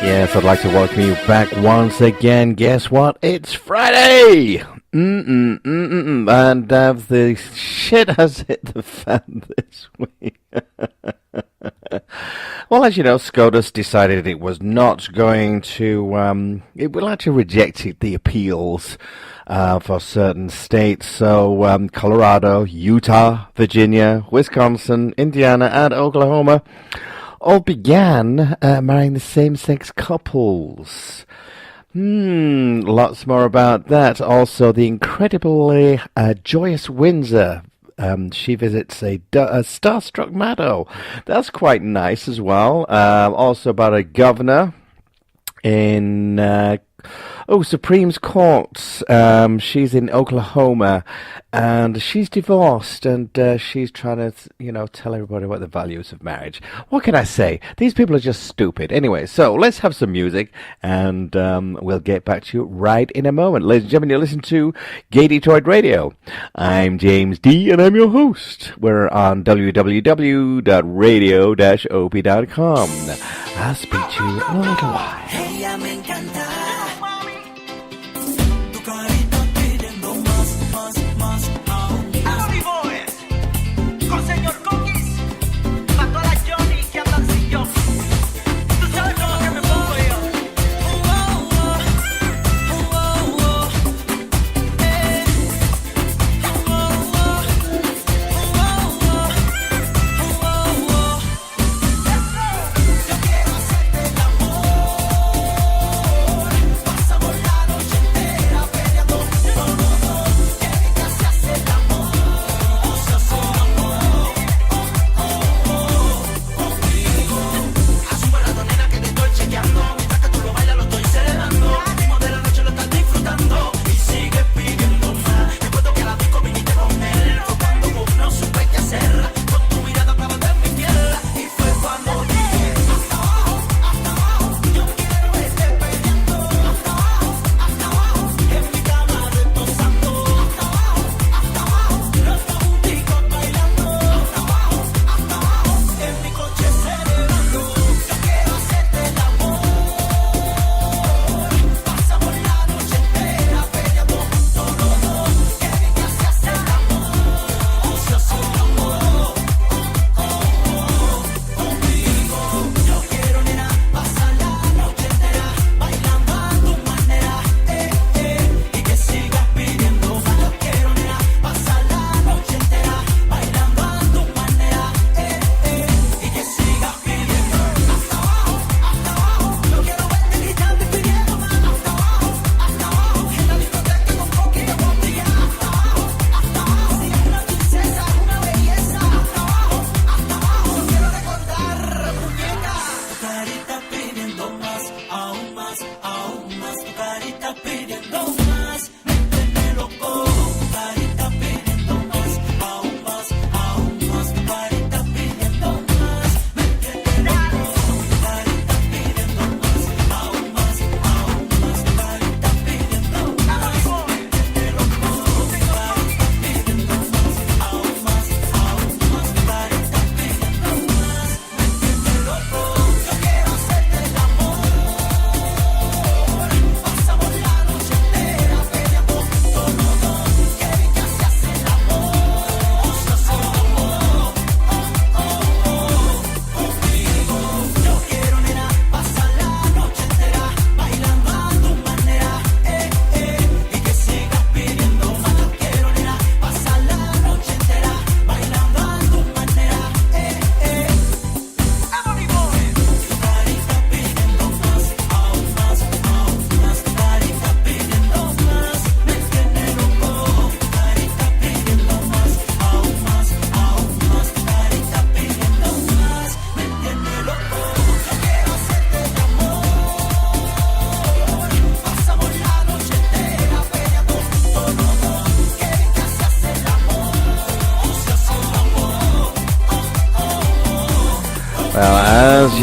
Yes, I'd like to welcome you back once again. Guess what? It's Friday! And the shit has hit the fan this week. Well, as you know, SCOTUS decided it was not going to, it will actually reject the appeals for certain states. So Colorado, Utah, Virginia, Wisconsin, Indiana, and Oklahoma all began marrying the same-sex couples. Lots more about that. Also, the incredibly joyous Windsor. She visits a starstruck meadow. That's quite nice as well. Also about a governor in Supreme's Court. She's in Oklahoma, and she's divorced, and she's trying to, tell everybody about the values of marriage. What can I say? These people are just stupid. Anyway, so let's have some music, and we'll get back to you right in a moment. Ladies and gentlemen, you listen to Gay Detroit Radio. I'm James D., and I'm your host. We're on www.radio-op.com. I'll speak to you in a little while. Pasa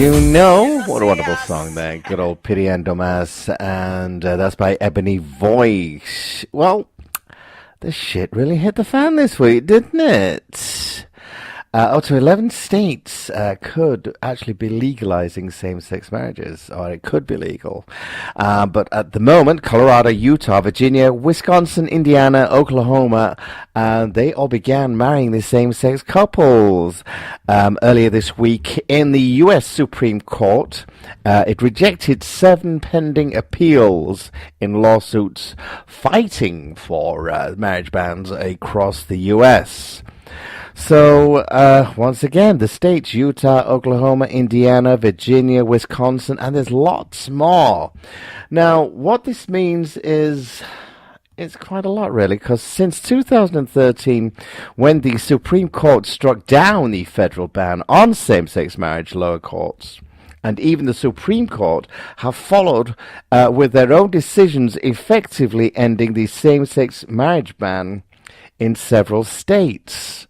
you know? What a wonderful song there. Good old Pity and Domas. And that's by Ebony Voice. Well, the shit really hit the fan this week, didn't it? Up to 11 states could actually be legalizing same-sex marriages, or it could be legal. But at the moment, Colorado, Utah, Virginia, Wisconsin, Indiana, Oklahoma, they all began marrying the same-sex couples. Earlier this week, in the U.S. Supreme Court, it rejected 7 pending appeals in lawsuits fighting for marriage bans across the U.S. So, once again, the states, Utah, Oklahoma, Indiana, Virginia, Wisconsin, and there's lots more. Now, what this means is it's quite a lot, really, because since 2013, when the Supreme Court struck down the federal ban on same-sex marriage, lower courts, and even the Supreme Court have followed with their own decisions effectively ending the same-sex marriage ban in several states.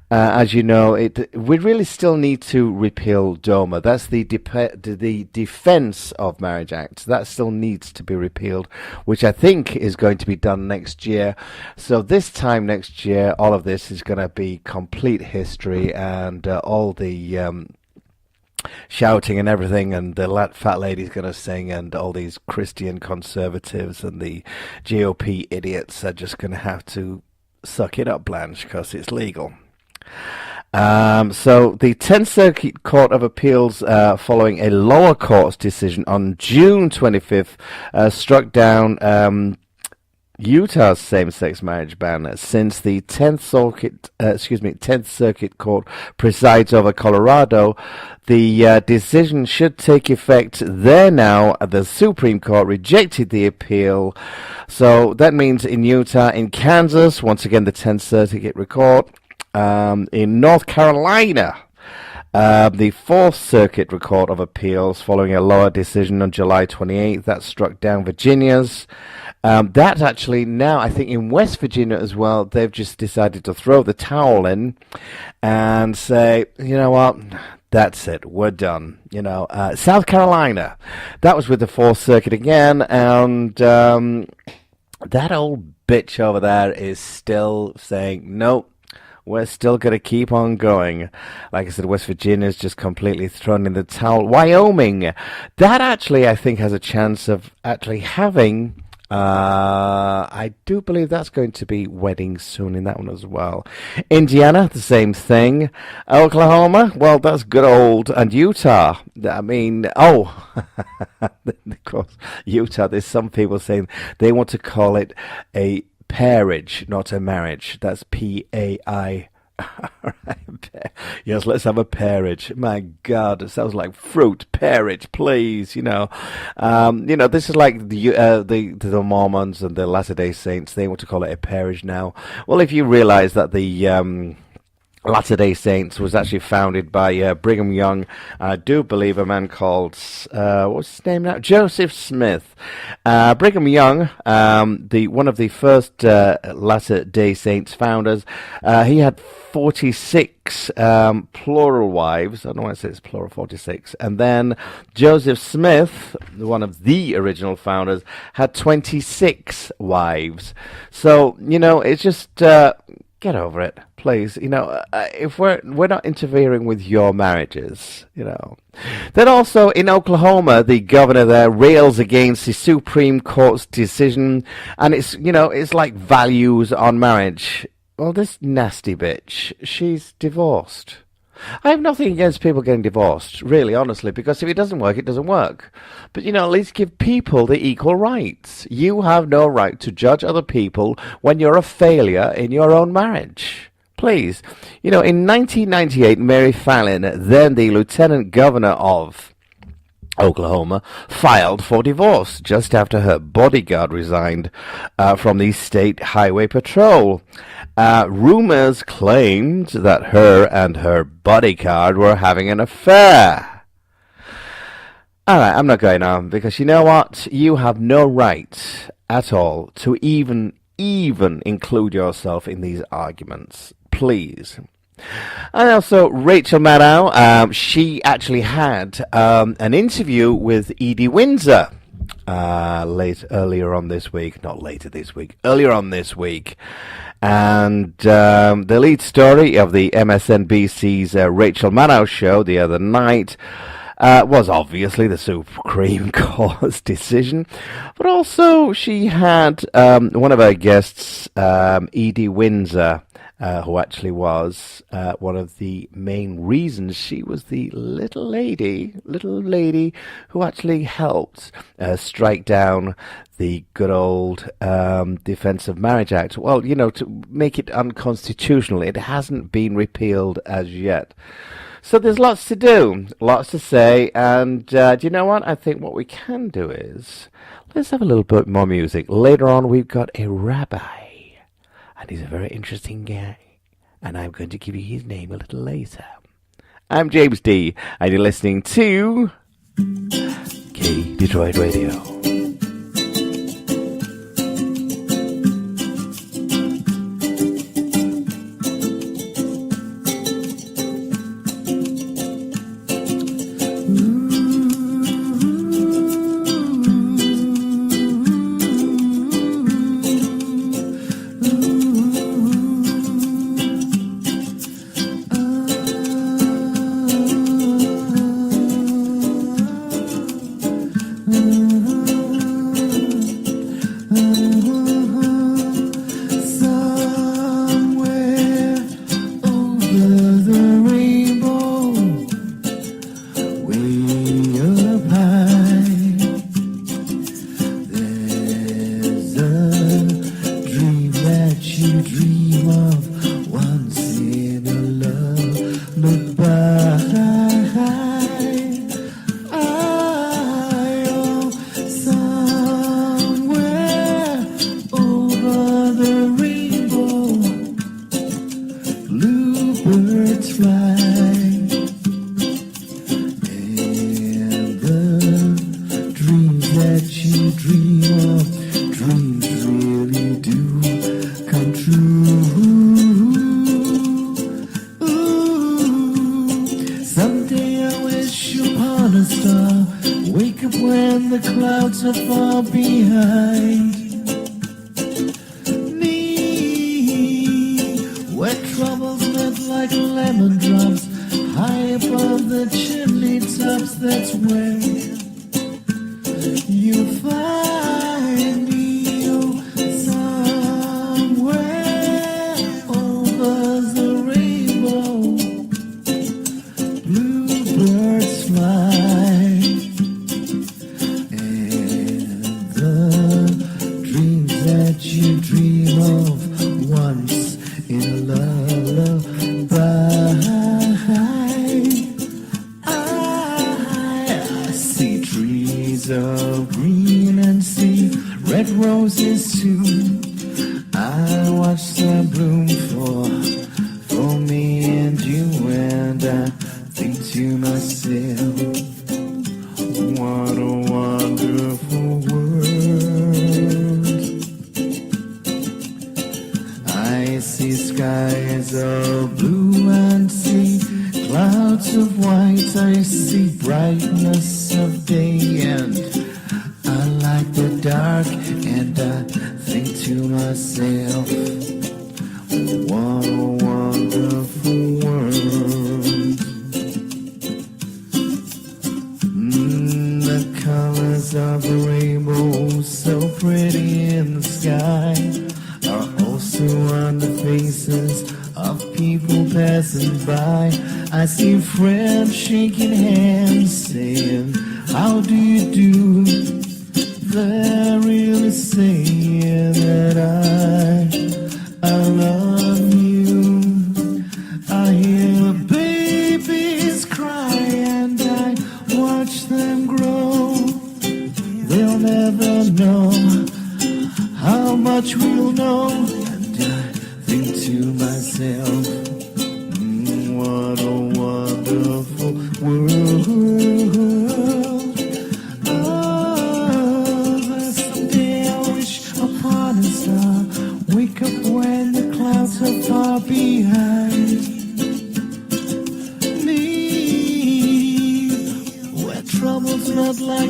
As you know, we really still need to repeal DOMA. That's the Defense of Marriage Act. That still needs to be repealed, which I think is going to be done next year. So this time next year, all of this is going to be complete history, and all the shouting and everything, and the fat lady's going to sing, and all these Christian conservatives and the GOP idiots are just going to have to suck it up, Blanche, because it's legal. So the 10th Circuit Court of Appeals, following a lower court's decision on June 25th, struck down Utah's same-sex marriage ban. Since the 10th Circuit Court presides over Colorado, the decision should take effect there now. The Supreme Court rejected the appeal. So that means in Utah, in Kansas, once again the 10th Circuit Court, in North Carolina, the 4th Circuit Court of Appeals, following a lower decision on July 28th, that struck down Virginia's. That actually now, I think in West Virginia as well, they've just decided to throw the towel in and say, you know what, that's it, we're done. South Carolina, that was with the 4th Circuit again, and that old bitch over there is still saying, nope, we're still going to keep on going. Like I said, West Virginia's just completely thrown in the towel. Wyoming, that actually I think has a chance of actually having, I do believe that's going to be weddings soon in that one as well. Indiana, the same thing. Oklahoma, well, that's good old. And Utah, I mean, of course, Utah, there's some people saying they want to call it a pairage, not a marriage. That's P-A-I. Yes, let's have a pairage. My God, it sounds like fruit. Pairage, please. This is like the Mormons and the Latter-day Saints. They want to call it a pairage now. Well, if you realize that the Latter-day Saints was actually founded by Brigham Young. I do believe a man called, what's his name now? Joseph Smith. Brigham Young, one of the first Latter-day Saints founders, he had 46 plural wives. I don't know why it says plural 46. And then Joseph Smith, one of the original founders, had 26 wives. So, it's just... get over it, please. If we're not interfering with your marriages, Then also in Oklahoma, the governor there rails against the Supreme Court's decision, and it's like values on marriage. Well, this nasty bitch, she's divorced. I have nothing against people getting divorced, really, honestly, because if it doesn't work, it doesn't work. But, at least give people the equal rights. You have no right to judge other people when you're a failure in your own marriage. Please. In 1998, Mary Fallin, then the lieutenant governor of Oklahoma, filed for divorce just after her bodyguard resigned from the state highway patrol. Rumors claimed that her and her bodyguard were having an affair. All right, I'm not going on, because you know what? You have no right at all to even include yourself in these arguments. Please. And also Rachel Maddow, she actually had an interview with Edie Windsor earlier on this week, not later this week, earlier on this week. And the lead story of the MSNBC's Rachel Maddow show the other night was obviously the Supreme Court's decision, but also she had one of her guests, Edie Windsor, who actually was one of the main reasons she was the little lady who actually helped strike down the good old Defense of Marriage Act. Well, to make it unconstitutional. It hasn't been repealed as yet. So there's lots to do, lots to say, and do you know what? I think what we can do is, let's have a little bit more music. Later on, we've got a rabbi, and he's a very interesting guy, and I'm going to give you his name a little later. I'm James D, and you're listening to K Detroit Radio. Wake up when the clouds are far behind.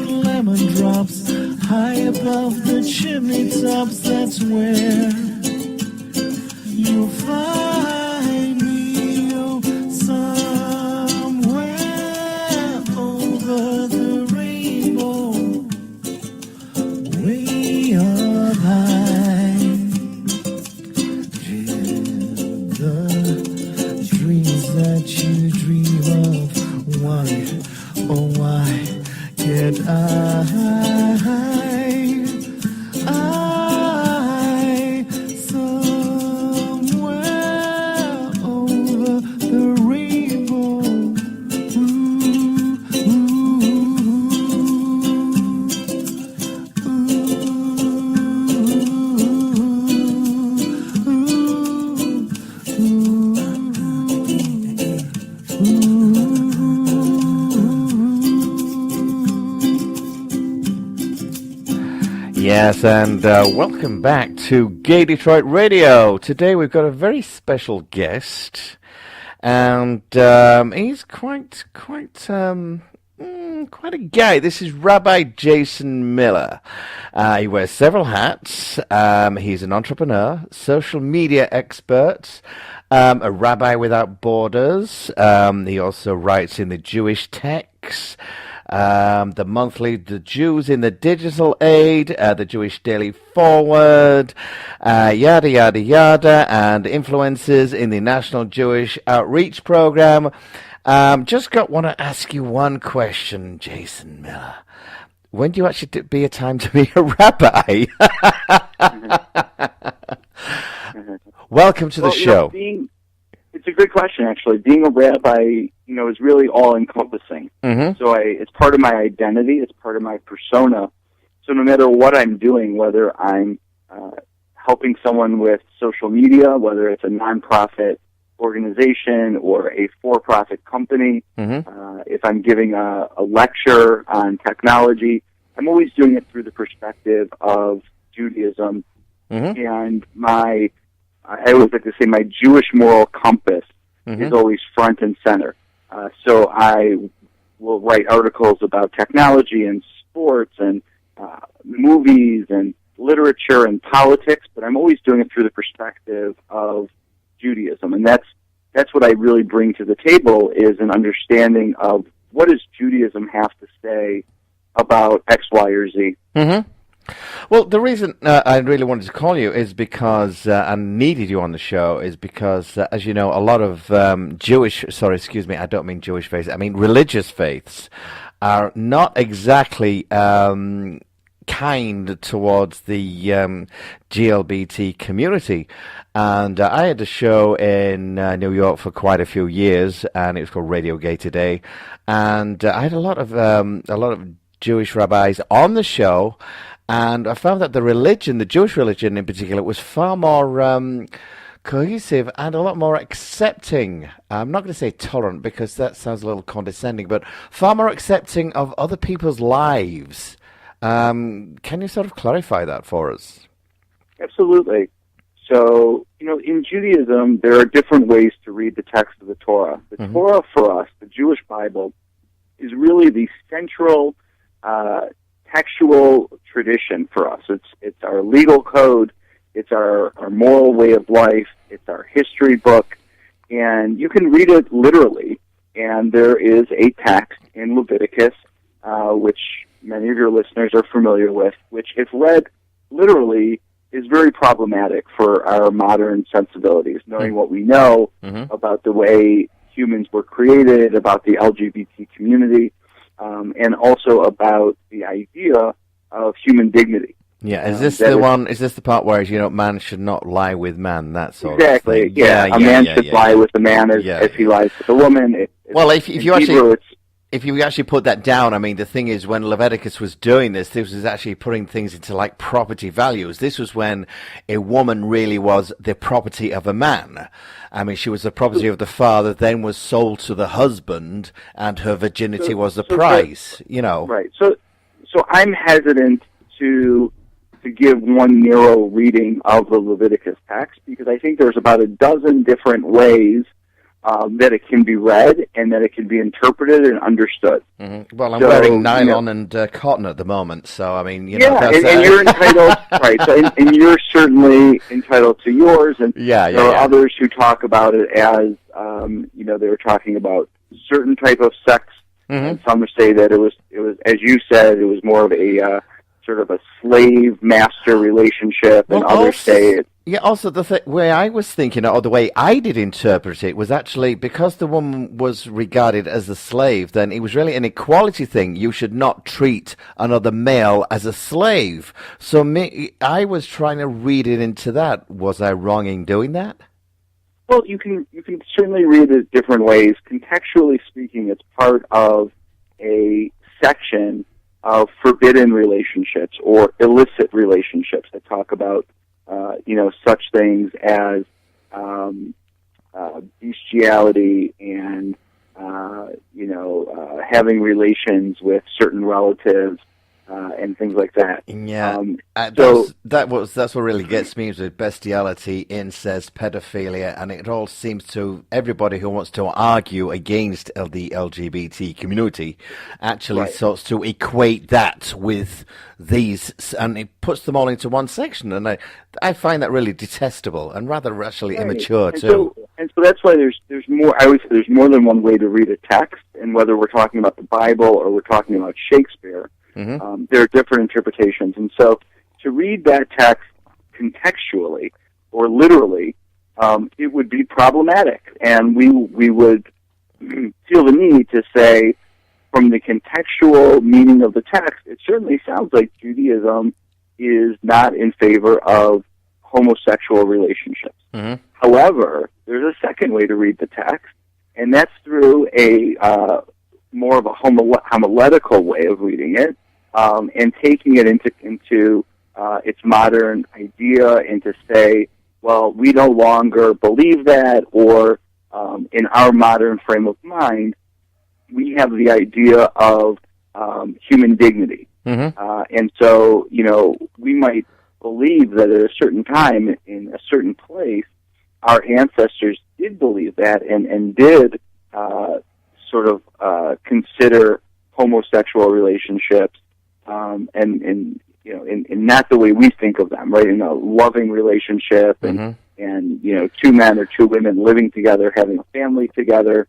lemon drops high above the chimney tops. That's where you'll find me, oh, somewhere over the rainbow, way up high. The dreams that you dream of, why, oh why can't somewhere over the rainbow, Yes, and welcome back to Gay Detroit Radio. Today we've got a very special guest, and he's quite a guy. This is Rabbi Jason Miller. He wears several hats. He's an entrepreneur, social media expert, a rabbi without borders. He also writes in the Jewish Texts, the monthly The Jews in the Digital Age, the Jewish Daily Forward, yada, yada, yada, and influences in the National Jewish Outreach Program. Want to ask you one question, Jason Miller. When do you actually be a time to be a rabbi? Welcome to the show. It's a good question, actually. Being a rabbi, is really all-encompassing. Mm-hmm. So it's part of my identity. It's part of my persona. So no matter what I'm doing, whether I'm helping someone with social media, whether it's a nonprofit organization or a for-profit company, if I'm giving a lecture on technology, I'm always doing it through the perspective of Judaism. And I always like to say my Jewish moral compass is always front and center. So I will write articles about technology and sports and movies and literature and politics, but I'm always doing it through the perspective of Judaism. And that's what I really bring to the table, is an understanding of what does Judaism have to say about X, Y, or Z. Well, the reason I really wanted to call you is because, and needed you on the show, is because, as you know, a lot of I don't mean Jewish faiths, I mean religious faiths are not exactly kind towards the GLBT community. And I had a show in New York for quite a few years, and it was called Radio Gay Today. And I had a lot of Jewish rabbis on the show. And I found that the Jewish religion in particular, was far more cohesive and a lot more accepting. I'm not going to say tolerant because that sounds a little condescending, but far more accepting of other people's lives. Can you sort of clarify that for us? Absolutely. So, in Judaism, there are different ways to read the text of the Torah. The Torah for us, the Jewish Bible, is really the central textual tradition for us. It's our legal code, it's our moral way of life, it's our history book, and you can read it literally. And there is a text in Leviticus, which many of your listeners are familiar with, which, if read literally, is very problematic for our modern sensibilities, knowing what we know about the way humans were created, about the LGBT community, and also about the idea of human dignity. Yeah, is this the part where, man should not lie with man, that sort of thing? Exactly, yeah. A man should lie with a man as he lies with a woman. If you actually put that down, I mean, the thing is, when Leviticus was doing this was actually putting things into, like, property values. This was when a woman really was the property of a man. I mean, she was the property of the father, then was sold to the husband, and her virginity was the price, Right. So I'm hesitant to give one narrow reading of the Leviticus text, because I think there's about a dozen different ways that it can be read and that it can be interpreted and understood. Mm-hmm. Well, I'm So, wearing nylon and cotton at the moment, so I mean, and you're entitled, right? So, and you're certainly entitled to yours. And there are others who talk about it as, they were talking about certain type of sex, and some say that it was, as you said, it was more of a sort of a slave-master relationship, and others say it. Yeah, also the way I was thinking, or the way I did interpret it, was actually because the woman was regarded as a slave, then it was really an equality thing. You should not treat another male as a slave. So I was trying to read it into that. Was I wrong in doing that? Well, you can certainly read it different ways. Contextually speaking, it's part of a section of forbidden relationships or illicit relationships that talk about such things as bestiality and having relations with certain relatives and things like that. Yeah, that's what really gets me is with bestiality, incest, pedophilia, and it all seems to everybody who wants to argue against the LGBT community actually starts to equate that with these, and it puts them all into one section, and I find that really detestable and rather actually immature too. And so that's why there's more. I would say there's more than one way to read a text, and whether we're talking about the Bible or we're talking about Shakespeare. There are different interpretations. And so to read that text contextually or literally, it would be problematic. And we would feel the need to say, from the contextual meaning of the text, it certainly sounds like Judaism is not in favor of homosexual relationships. However, there's a second way to read the text, and that's through a more of a homiletical way of reading it. And taking it into its modern idea, and to say, well, we no longer believe that, or in our modern frame of mind, we have the idea of human dignity. And so, we might believe that at a certain time, in a certain place, our ancestors did believe that and did consider homosexual relationships and not the way we think of them, right? In a loving relationship, and two men or two women living together, having a family together,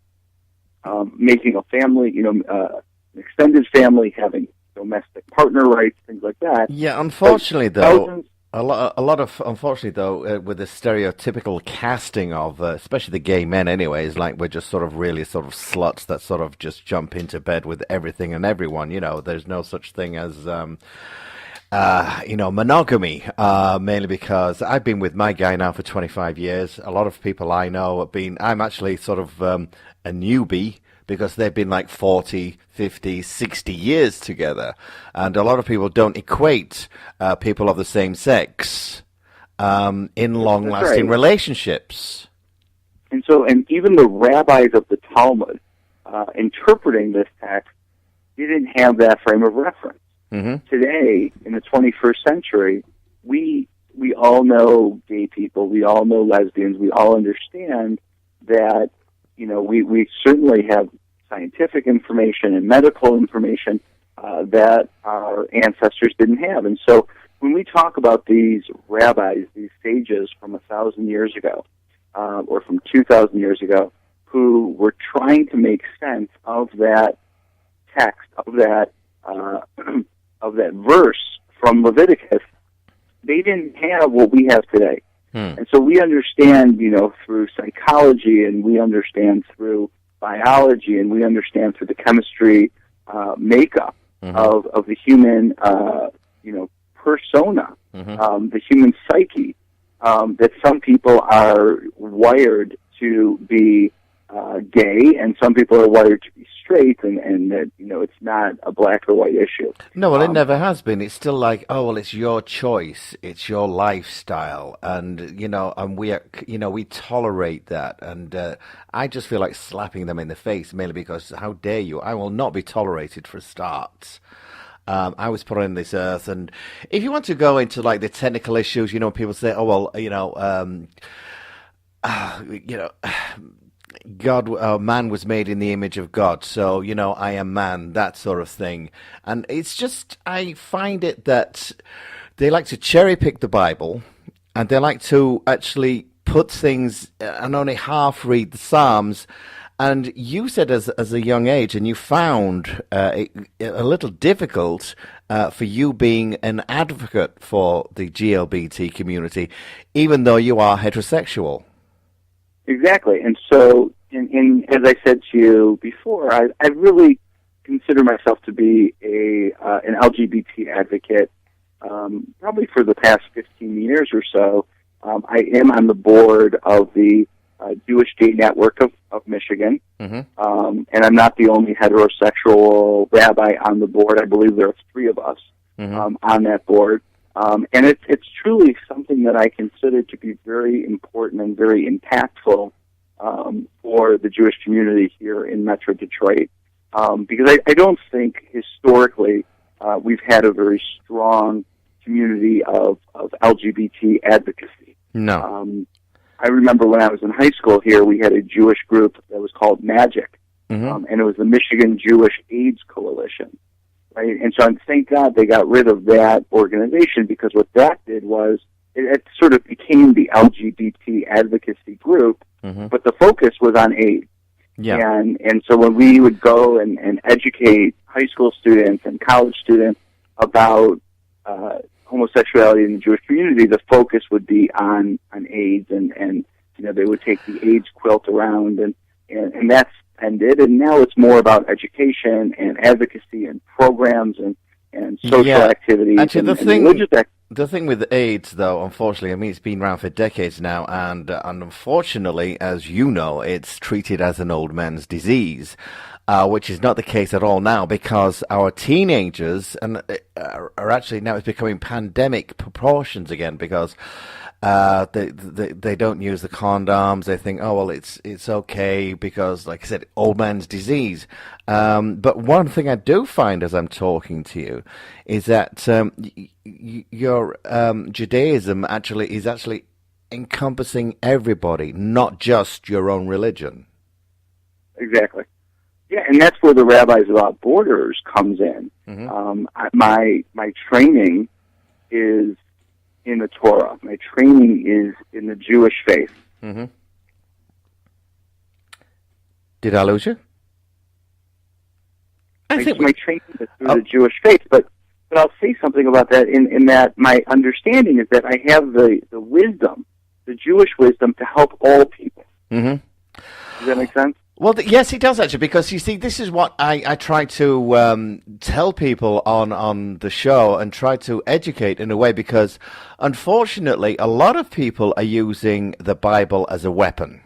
making a family, an extended family, having domestic partner rights, things like that. Yeah, unfortunately, though. Unfortunately, though, with the stereotypical casting of, especially the gay men anyways, like we're just really sluts that sort of just jump into bed with everything and everyone, there's no such thing as, monogamy, mainly because I've been with my guy now for 25 years. A lot of people I know I'm actually a newbie, because they've been like 40, 50, 60 years together. And a lot of people don't equate people of the same sex in long-lasting relationships. And even the rabbis of the Talmud interpreting this text didn't have that frame of reference. Today, in the 21st century, we all know gay people, we all know lesbians, we all understand that we certainly have scientific information and medical information that our ancestors didn't have. And so when we talk about these rabbis, these sages from 1,000 years ago, or from 2,000 years ago, who were trying to make sense of that text, of that verse from Leviticus, they didn't have what we have today. And so we understand, through psychology, and we understand through biology, and we understand through the chemistry makeup of the human, persona, the human psyche, that some people are wired to be gay, and some people are wired to be straight, and that it's not a black or white issue. No, well, it never has been. It's still like, oh, well, it's your choice, it's your lifestyle, and and we tolerate that, and I just feel like slapping them in the face, mainly because how dare you? I will not be tolerated for a start. I was put on this earth, and if you want to go into like the technical issues, people say, oh well, man was made in the image of God, so I am man, that sort of thing. And it's just, I find it that they like to cherry pick the Bible, and they like to actually put things and only half read the Psalms. And you said as a young age, and you found it a little difficult for you being an advocate for the GLBT community, even though you are heterosexual. Exactly. And so, as I said to you before, I really consider myself to be an LGBT advocate. Probably for the past 15 years or so, I am on the board of the Jewish Gay Network of Michigan, and I'm not the only heterosexual rabbi on the board. I believe there are 3 of us on that board, and it's truly something that I consider to be very important and very impactful for the Jewish community here in Metro Detroit, because I don't think historically we've had a very strong community of LGBT advocacy. No. I remember when I was in high school here, we had a Jewish group that was called MAGIC, and it was the Michigan Jewish AIDS Coalition, right? And so thank God they got rid of that organization, because what that did was it sort of became the LGBT advocacy group, but the focus was on AIDS. Yeah. And so when we would go and educate high school students and college students about homosexuality in the Jewish community, the focus would be on AIDS, and they would take the AIDS quilt around, and that's ended, and now it's more about education and advocacy and programs and social activities. Actually, and religious activities. The thing with AIDS, though, unfortunately, I mean, it's been around for decades now, and unfortunately, as you know, it's treated as an old man's disease, which is not the case at all now, because our teenagers are actually now, it's becoming pandemic proportions again, because they don't use the condoms. They think, oh well, it's okay because, like I said, old man's disease. But one thing I do find as I'm talking to you is that your Judaism is actually encompassing everybody, not just your own religion. Exactly. Yeah, and that's where the Rabbis Without Borders comes in. My training is in the Torah. My training is in the Jewish faith. Did I lose you? My training is through the Jewish faith, but I'll say something about that in that my understanding is that I have the wisdom, the Jewish wisdom, to help all people. Does that make sense? Well, yes, it does, actually, because, you see, this is what I try to tell people on the show and try to educate in a way, because, unfortunately, a lot of people are using the Bible as a weapon.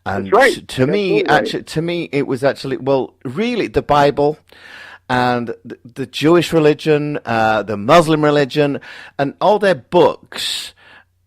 And that's right. To me, it was actually, well, really, the Bible and the Jewish religion, the Muslim religion, and all their books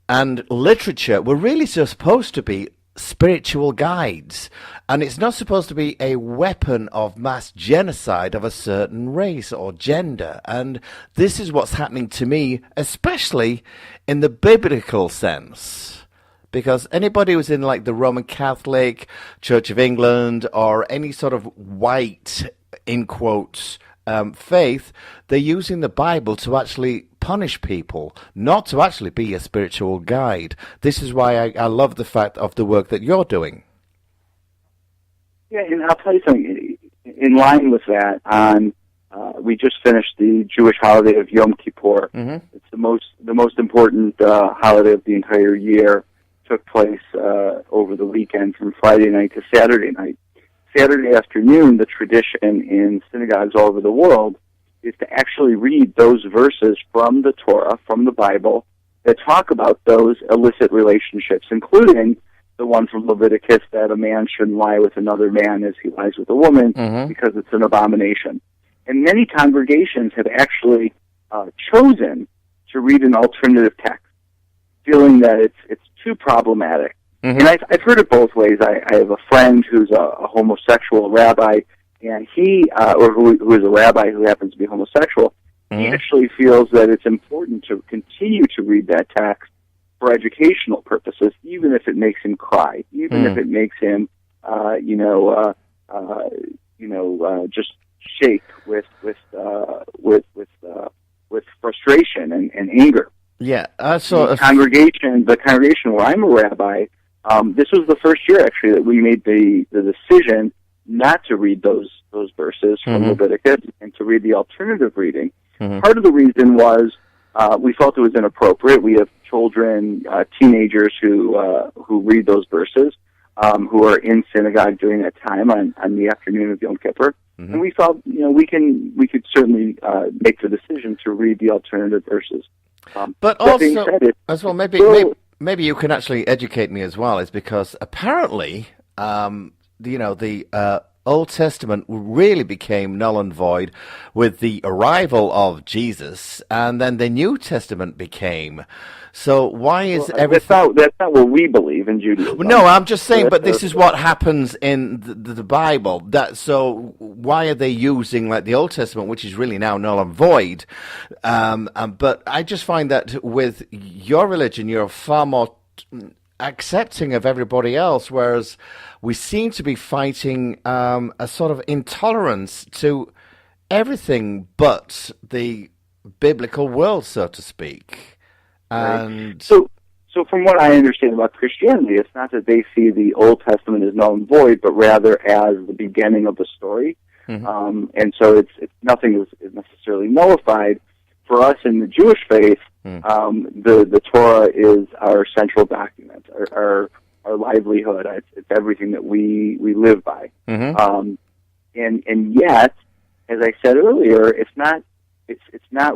and literature were really supposed to be spiritual guides, and it's not supposed to be a weapon of mass genocide of a certain race or gender. And this is what's happening to me, especially in the biblical sense, because anybody who's in like the Roman Catholic, Church of England, or any sort of white, in quotes, faith, they're using the Bible to actually punish people, not to actually be a spiritual guide. This is why I love the fact of the work that you're doing. Yeah, and I'll tell you something. In line with that, we just finished the Jewish holiday of Yom Kippur. It's the most important holiday of the entire year. Took place over the weekend from Friday night to Saturday night. Saturday afternoon, the tradition in synagogues all over the world is to actually read those verses from the Torah, from the Bible, that talk about those illicit relationships, including the one from Leviticus that a man shouldn't lie with another man as he lies with a woman because it's an abomination. And many congregations have actually chosen to read an alternative text, feeling that it's too problematic. And I've heard it both ways. I have a friend who's a homosexual rabbi, and he, who is a rabbi who happens to be homosexual, he actually feels that it's important to continue to read that text for educational purposes, even if it makes him cry, even if it makes him just shake with frustration and anger. Yeah, The congregation where I'm a rabbi, this was the first year actually that we made the decision not to read those verses from Leviticus and to read the alternative reading. Part of the reason was we felt it was inappropriate. We have children, teenagers who read those verses, who are in synagogue during that time on the afternoon of Yom Kippur, and we felt we could certainly make the decision to read the alternative verses. But also, as well, maybe you can actually educate me as well, is because apparently, the Old Testament really became null and void with the arrival of Jesus, and then the New Testament became. So why is everything... That's not what we believe in Judaism. No, I'm just saying, but this is what happens in the Bible. So why are they using like the Old Testament, which is really now null and void? But I just find that with your religion, you're far more accepting of everybody else, whereas we seem to be fighting a sort of intolerance to everything but the biblical world, so to speak. And so from what I understand about Christianity, it's not that they see the Old Testament as null and void, but rather as the beginning of the story. And so it's nothing is necessarily nullified. For us in the Jewish faith, the Torah is our central document, our livelihood. It's everything that we live by. And yet, as I said earlier, it's not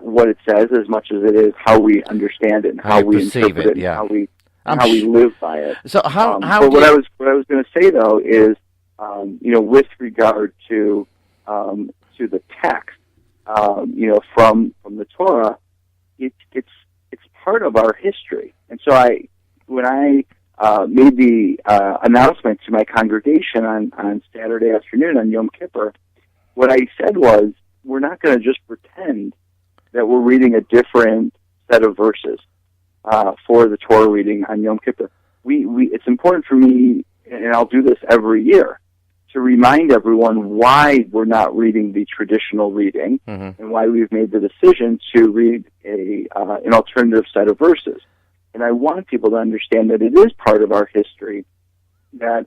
what it says as much as it is how we understand it and how we interpret it, yeah. and how we live by it. So how but what I was going to say though is, with regard to the text, from the Torah, it's part of our history. And so when I made the announcement to my congregation on Saturday afternoon on Yom Kippur, what I said was, we're not going to just pretend that we're reading a different set of verses for the Torah reading on Yom Kippur. It's important for me, and I'll do this every year, to remind everyone why we're not reading the traditional reading and why we've made the decision to read an alternative set of verses. And I want people to understand that it is part of our history that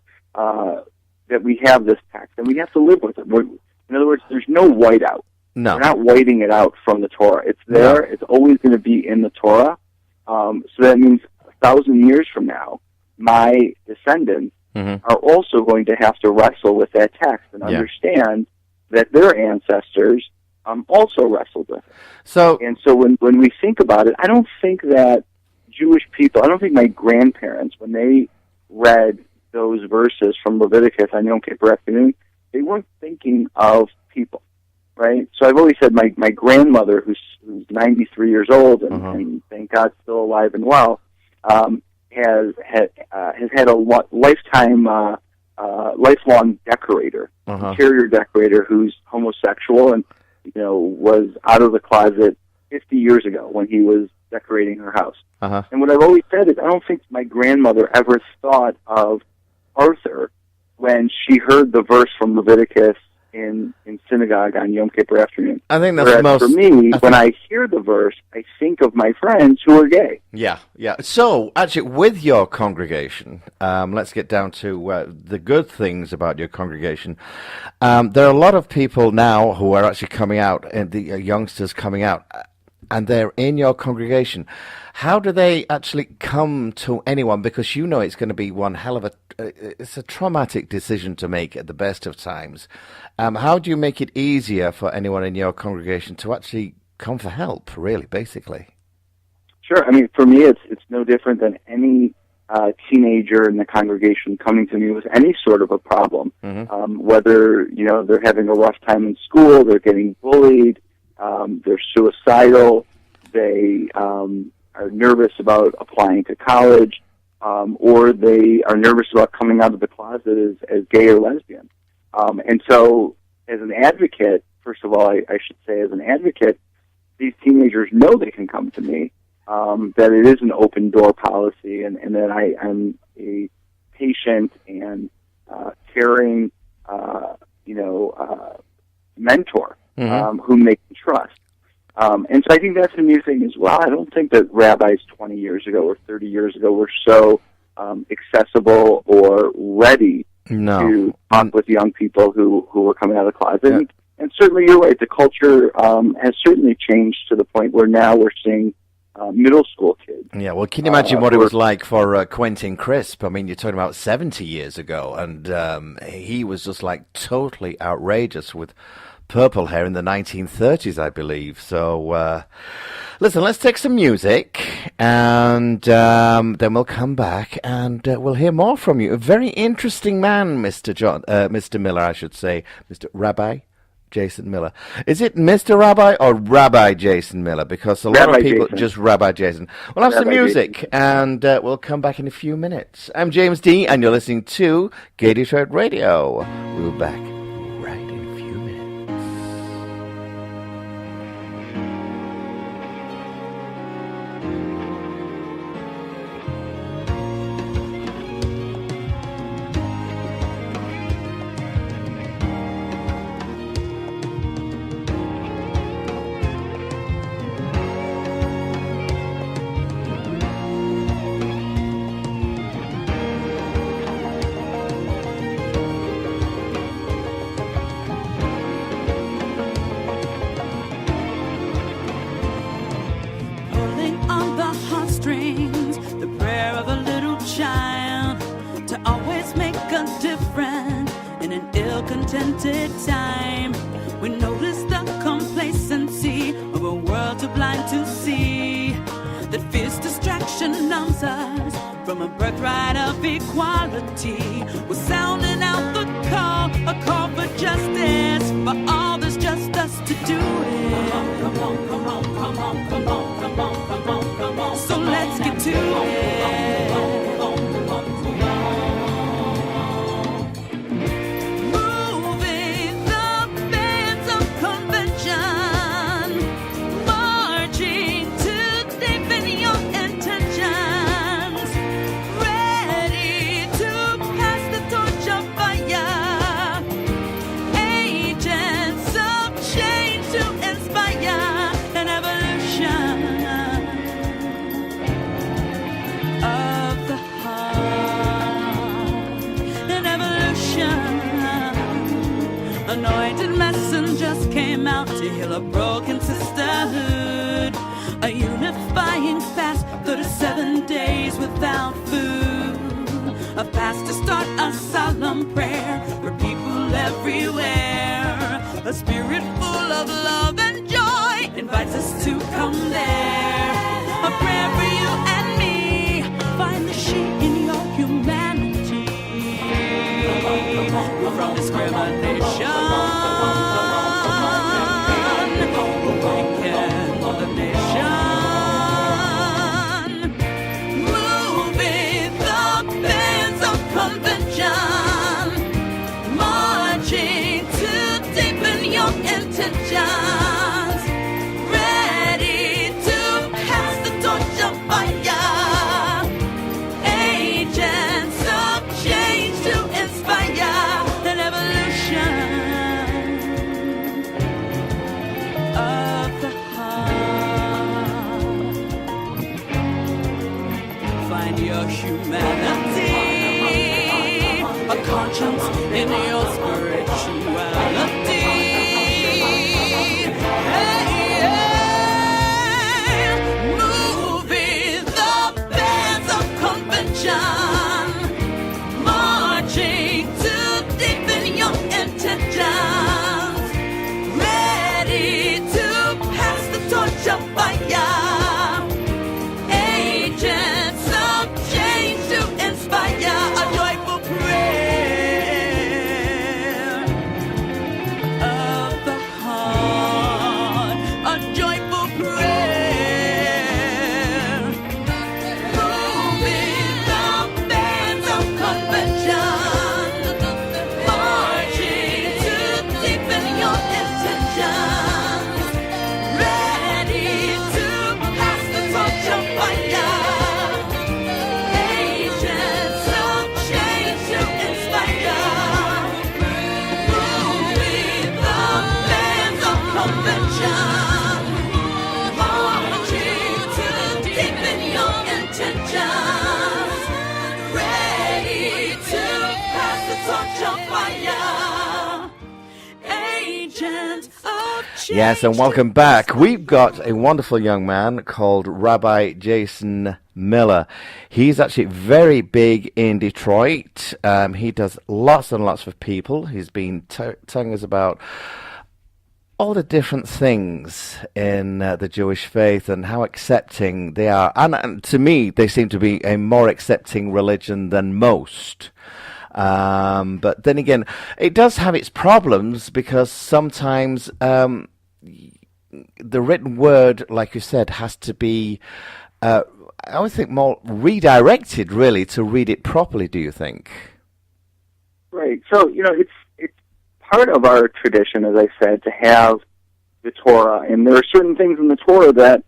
we have this text, and we have to live with it. In other words, there's no whiteout. No. We're not whiting it out from the Torah. It's there. No. It's always going to be in the Torah. So that means 1,000 years from now, my descendants are also going to have to wrestle with that text and understand that their ancestors also wrestled with it. So when we think about it, I don't think that Jewish people, I don't think my grandparents, when they read those verses from Leviticus on Yom Kippur afternoon, they weren't thinking of people, right? So I've always said my grandmother, who's 93 years old and thank God still alive and well, has had a lifelong decorator, interior decorator who's homosexual and was out of the closet 50 years ago when he was decorating her house. And what I've always said is I don't think my grandmother ever thought of Arthur when she heard the verse from Leviticus in synagogue on Yom Kippur afternoon. I think that's for me, when I hear the verse, I think of my friends who are gay. Yeah. So, actually, with your congregation, let's get down to the good things about your congregation. There are a lot of people now who are actually coming out, and the youngsters coming out, and they're in your congregation. How do they actually come to anyone? Because it's going to be one hell of it's a traumatic decision to make at the best of times. How do you make it easier for anyone in your congregation to actually come for help, really, basically? Sure. I mean, for me, it's no different than any teenager in the congregation coming to me with any sort of a problem. Whether, they're having a rough time in school, they're getting bullied, they're suicidal, they are nervous about applying to college, or they are nervous about coming out of the closet as gay or lesbian. And so, as an advocate, first of all, I should say, as an advocate, these teenagers know they can come to me, that it is an open door policy, and that I'm a patient and caring, mentor whom they can trust. And so I think that's a new thing as well. I don't think that rabbis 20 years ago or 30 years ago were so accessible or ready to talk with young people who were coming out of the closet. Yeah. And certainly you're right, the culture has certainly changed to the point where now we're seeing middle school kids. Yeah, well, can you imagine what it was like for Quentin Crisp? I mean, you're talking about 70 years ago, and he was just like totally outrageous with purple hair in the 1930s, I believe. So, listen, let's take some music, and then we'll come back, and we'll hear more from you. A very interesting man, Mr. Miller, I should say, Mr. Rabbi Jason Miller. Is it Mr. Rabbi or Rabbi Jason Miller? Because a lot of people just Rabbi Jason. We'll have some music, Jason. And we'll come back in a few minutes. I'm James D., and you're listening to Gay Detroit Radio. We'll be back right in a few minutes. Time. We notice the complacency of a world too blind to see that fierce distraction numbs us from a birthright of equality. We're sounding out the call, a call for justice for all there's just us to do it. Come on, come on, come on, come on, come on, come on, come on. So let's get to it. Anointed messengers came out to heal a broken sisterhood, a unifying fast, 37 days without food, a fast to start a solemn prayer for people everywhere. A spirit full of love and joy invites us to come there. A prayer for you and me. Find the she in your humanity. From discrimination, awaken the nation. Moving the bands of convention, marching to deepen your intentions. Ready to pass the torch of fire. Agents of change to inspire. Of the heart. Find your humanity, a conscience in your spirituality. Hey, yeah. Moving the bands of convention, marching to deepen your intentions. Ready to pass the torch of fire. Agents of change to Yes, and welcome back. We've got a wonderful young man called Rabbi Jason Miller. He's actually very big in Detroit. He does lots and lots of people. He's been telling us about all the different things in the Jewish faith and how accepting they are. And to me, they seem to be a more accepting religion than most. But then again, it does have its problems because sometimes the written word, like you said, has to be, I would think, more redirected, really, to read it properly, do you think? Right. So, it's part of our tradition, as I said, to have the Torah. And there are certain things in the Torah that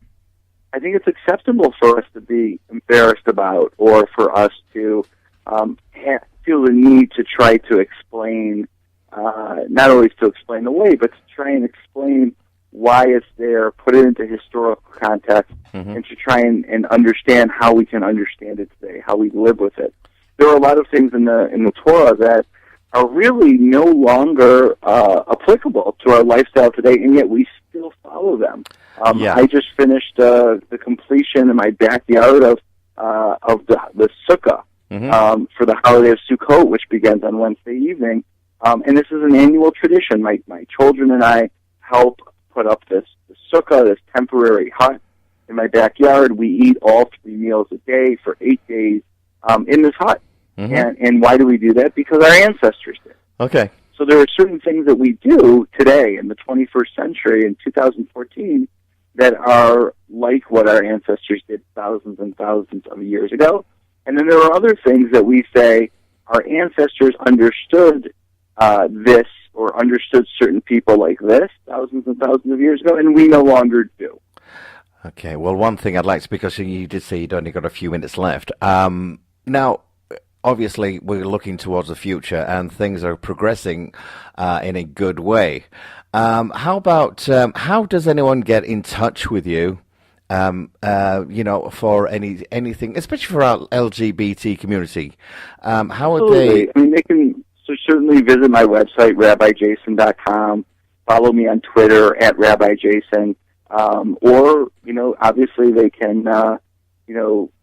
I think it's acceptable for us to be embarrassed about, or for us to feel the need to try to explain, not always to explain the way, but to try and explain why it's there, put it into historical context, and to try and understand how we can understand it today, how we live with it. There are a lot of things in the Torah that are really no longer applicable to our lifestyle today, and yet we still follow them. I just finished the completion in my backyard of the sukkah. For the holiday of Sukkot, which begins on Wednesday evening. And this is an annual tradition. My children and I help put up this sukkah, this temporary hut in my backyard. We eat all 3 meals a day for 8 days in this hut. And why do we do that? Because our ancestors did. Okay. So there are certain things that we do today in the 21st century, in 2014, that are like what our ancestors did thousands and thousands of years ago. And then there are other things that we say our ancestors understood this, or understood certain people like this thousands and thousands of years ago, and we no longer do. Okay, well, one thing I'd like to, because you did say you'd only got a few minutes left. Now, obviously, we're looking towards the future, and things are progressing in a good way. How about, how does anyone get in touch with you? For anything, especially for our LGBT community, how would they? I mean, they can certainly visit my website, rabbijason.com, follow me on Twitter at rabbijason, or, obviously they can,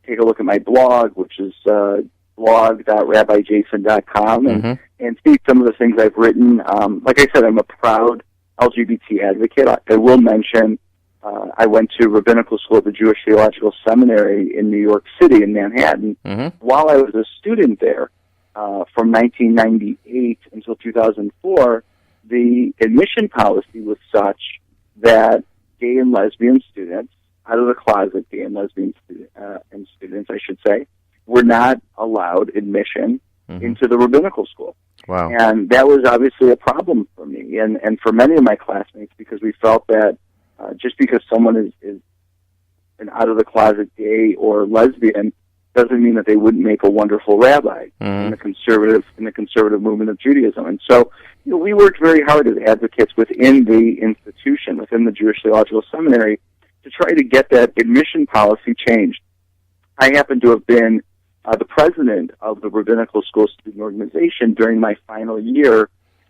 take a look at my blog, which is blog.rabbijason.com, and see some of the things I've written. Like I said, I'm a proud LGBT advocate. I will mention I went to rabbinical school at the Jewish Theological Seminary in New York City, in Manhattan. While I was a student there, from 1998 until 2004, the admission policy was such that gay and lesbian students, out of the closet gay and lesbian students, I should say, were not allowed admission into the rabbinical school. Wow. And that was obviously a problem for me and for many of my classmates, because we felt that just because someone is an out-of-the-closet gay or lesbian doesn't mean that they wouldn't make a wonderful rabbi in the conservative movement of Judaism. And so, we worked very hard as advocates within the institution, within the Jewish Theological Seminary, to try to get that admission policy changed. I happen to have been the president of the Rabbinical School Student Organization during my final year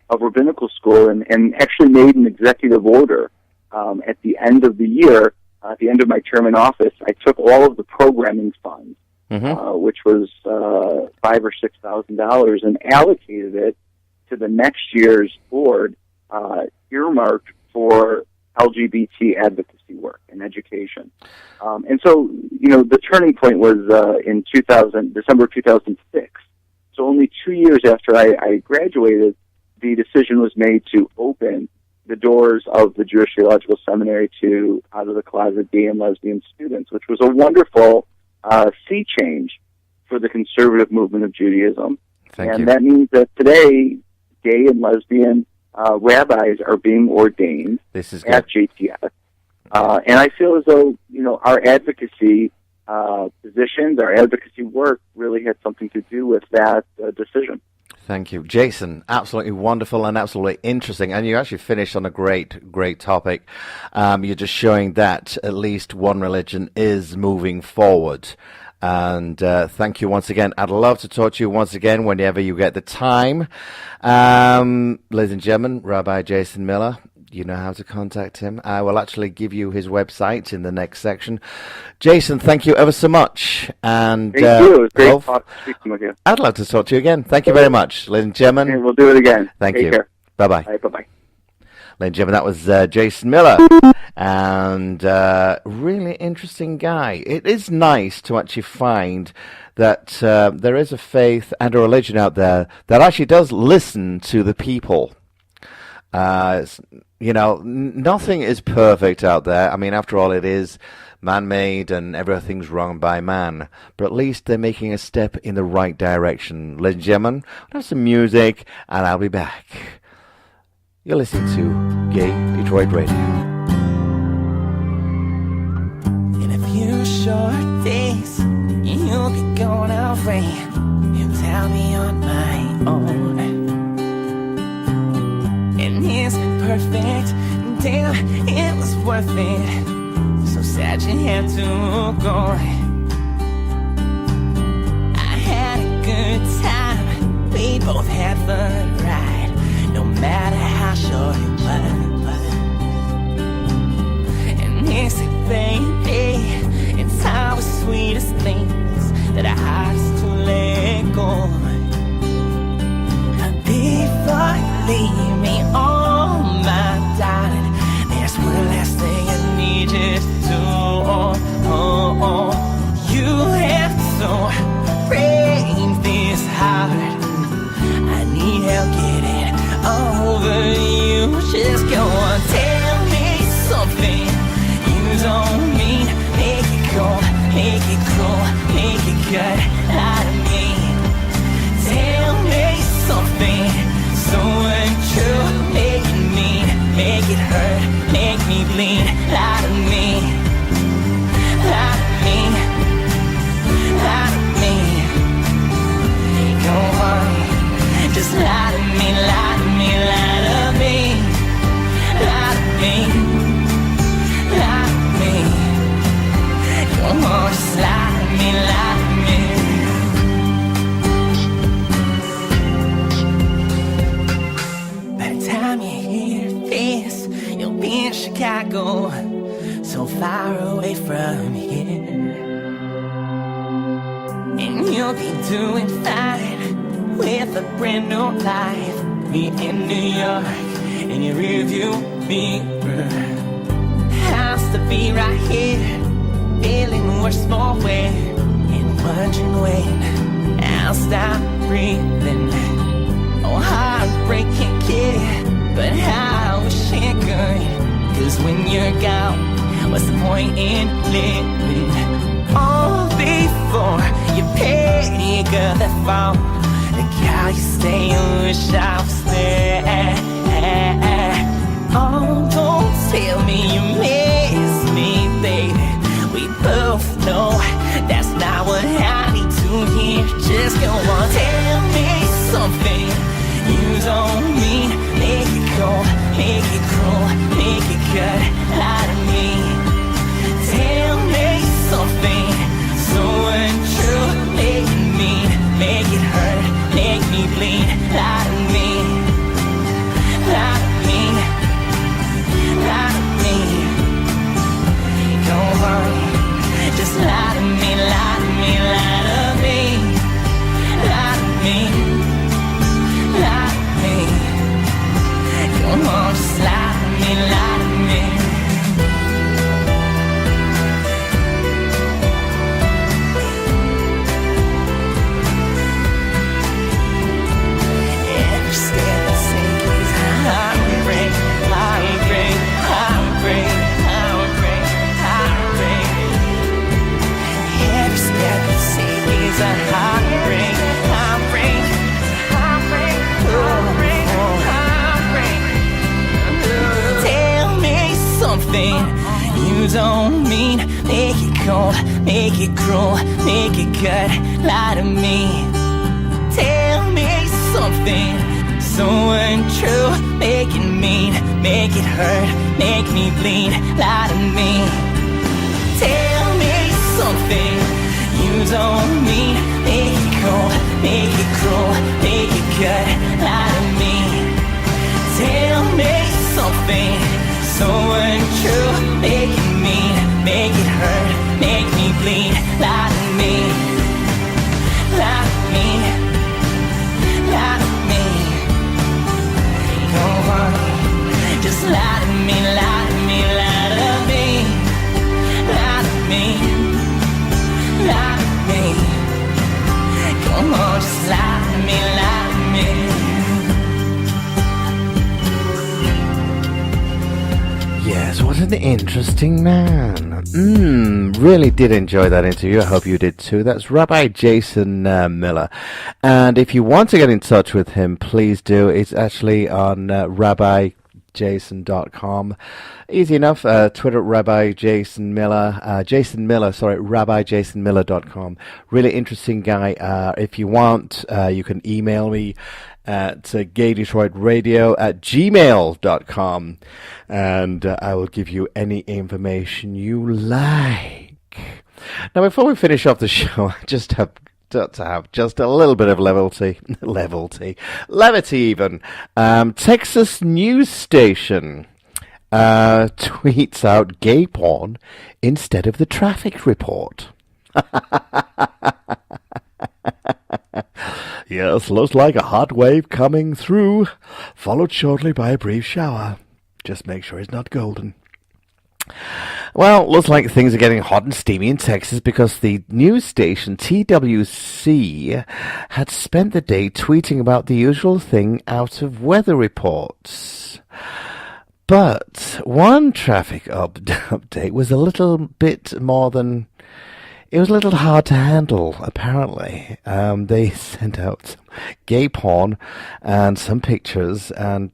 of rabbinical school, and actually made an executive order at the end of the year, at the end of my term in office. I took all of the programming funds, which was $5,000 or $6,000, and allocated it to the next year's board, earmarked for LGBT advocacy work and education. And so, the turning point was in December 2006. So only 2 years after I graduated, the decision was made to open the doors of the Jewish Theological Seminary to out-of-the-closet gay and lesbian students, which was a wonderful sea change for the conservative movement of Judaism. Thank you. That means that today, gay and lesbian rabbis are being ordained at JTS. And I feel as though, our advocacy positions, our advocacy work really had something to do with that decision. Thank you. Jason, absolutely wonderful and absolutely interesting. And you actually finished on a great topic. You're just showing that at least one religion is moving forward. And thank you once again. I'd love to talk to you once again whenever you get the time. Ladies and gentlemen, Rabbi Jason Miller, you know how to contact him. I will actually give you his website in the next section. Jason, thank you ever so much. And Thank you. It was great speaking with you. I'd love to talk to you again. Thank you very much, ladies and gentlemen. Okay, we'll do it again. Thank Take you. Care. Bye-bye. Bye, bye-bye. Ladies and gentlemen, that was Jason Miller, and really interesting guy. It is nice to actually find that there is a faith and a religion out there that actually does listen to the people. You know, nothing is perfect out there. I mean, after all, it is man-made and everything's wrong by man. But at least they're making a step in the right direction. Ladies and gentlemen, we'll have some music, and I'll be back. You're listening to Gay Detroit Radio. In a few short days, you'll be going away without me on my own. And it's been perfect, damn, it was worth it. So sad you had to go. I had a good time, we both had fun, right? No matter how short it was. And it's it, baby, it's our sweetest things that are hardest to let go. But before you leave me, oh my darling, there's one last thing I need you to do. You have to break this heart. I need help getting over you. Just go on, tell me something you don't mean. Make it cold, make it cruel, make it good out of me. Tell me something so untrue. Make it mean, make it hurt, make me bleed out of me, out of me, out of me. Go on, just lie to me, lie to me, lie to me, lie to me, lie to me. Come on, just lie to me, lie to me. By the time you hear this, you'll be in Chicago, so far away from here. And you'll be doing fine with a brand new life. Me in New York, in your rearview mirror. Has to be right here, feeling worse for wear, and wondering when I'll stop breathing. Oh, heartbreaking kid, but I wish it could. Cause when you're gone, what's the point in living? All before you pick up the phone, the guy you stay, I wish I was there. Oh, don't tell me you miss me, baby. We both know that's not what I need to hear. Just go on, tell me something you don't mean. Make it cold, make it cruel, make it good out of me. Tell me something so untrue. Make it mean, make it hurt, make me bleed out of me, out of me, out of me. Go on, just lie to me, lie to me, lie to me, lie to me, lie to me. Go on, just lie to me, lie to me. Every step I take is a heartbreak, heartbreak, heartbreak, heartbreak, heartbreak. Every step I take is a heartbreak, heartbreak, heartbreak, heartbreak, heartbreak. Tell me something you don't mean. Make it cold, make it cruel, make it good, lie to me. Tell me something so untrue. Make it mean, make it hurt, make me bleed, lie to me. Tell me something you don't mean. Make it cold, make it cruel, make it good, lie to me. Tell me something so untrue. Make it mean, make it hurt, make me bleed. Lie to me, lie to me, lie to me. Go on, just lie to me, lie to me, lie to me, lie to me, lie to me. Come on, just lie to me, lie to me. Yes, what an interesting man. Really did enjoy that interview. I hope you did too. That's Rabbi Jason Miller. And if you want to get in touch with him, please do. It's actually on rabbijason.com. Easy enough. Twitter, Rabbi Jason Miller. RabbiJasonMiller.com. Really interesting guy. If you want, you can email me at gaydetroitradio@gmail.com, and I will give you any information you like. Now, before we finish off the show, I just have to have just a little bit of levity even. Texas news station tweets out gay porn instead of the traffic report. Yes, looks like a hot wave coming through, followed shortly by a brief shower. Just make sure it's not golden. Well, looks like things are getting hot and steamy in Texas because the news station TWC had spent the day tweeting about the usual thing out of weather reports. But one traffic update was a little bit more than... It was a little hard to handle, apparently. They sent out some gay porn and some pictures, and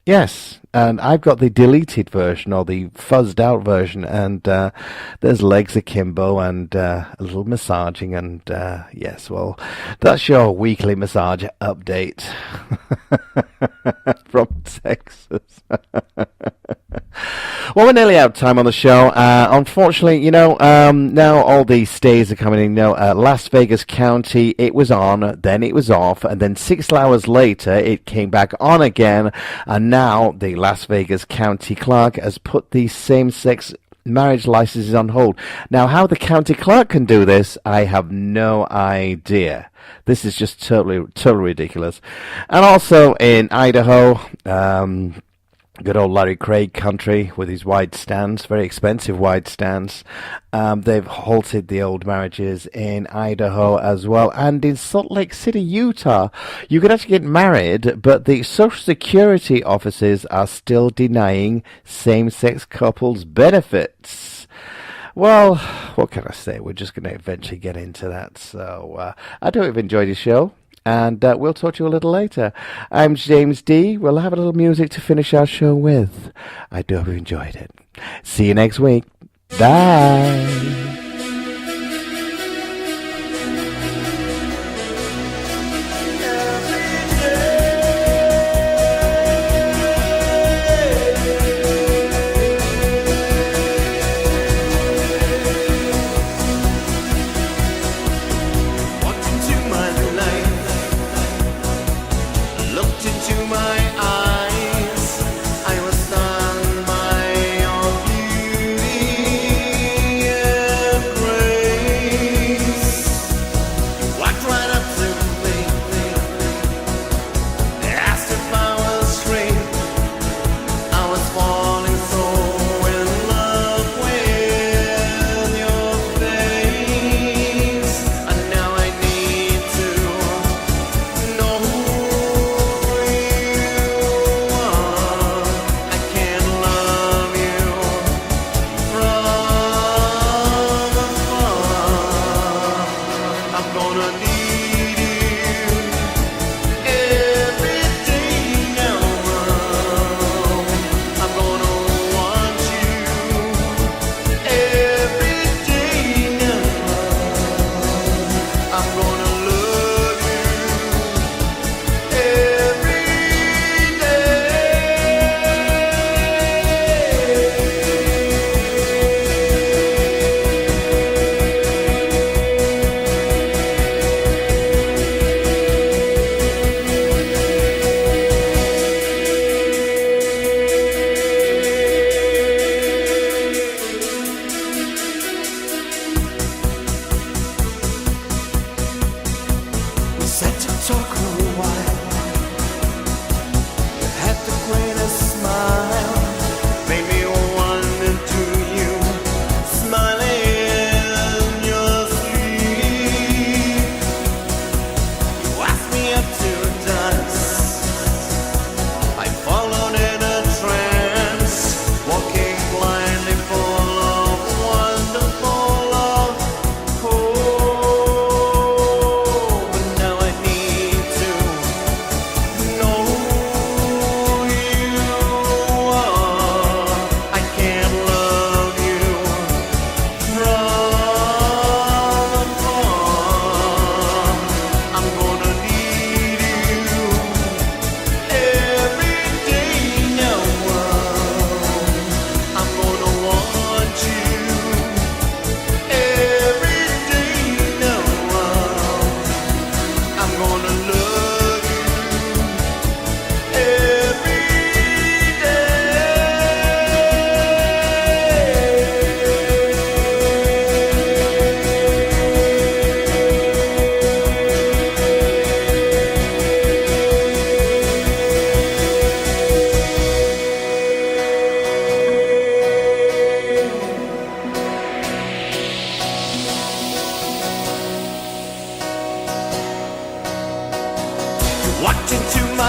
yes, and I've got the deleted version, or the fuzzed out version, and there's legs akimbo and a little massaging, and yes, well, that's your weekly massage update from Texas. Well, we're nearly out of time on the show. Unfortunately, now all these stays are coming in. Las Vegas County, it was on, then it was off, and then 6 hours later, it came back on again, and now the Las Vegas County clerk has put the same-sex marriage licenses on hold. Now, how the county clerk can do this, I have no idea. This is just totally ridiculous. And also in Idaho, good old Larry Craig country with his wide stands, very expensive wide stands. They've halted the old marriages in Idaho as well. And in Salt Lake City, Utah, you could actually get married, but the Social Security offices are still denying same-sex couples benefits. Well, what can I say? We're just going to eventually get into that. So I do hope you've enjoyed your show. And we'll talk to you a little later. I'm James D. We'll have a little music to finish our show with. I do hope you enjoyed it. See you next week. Bye. Yeah.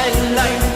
my life.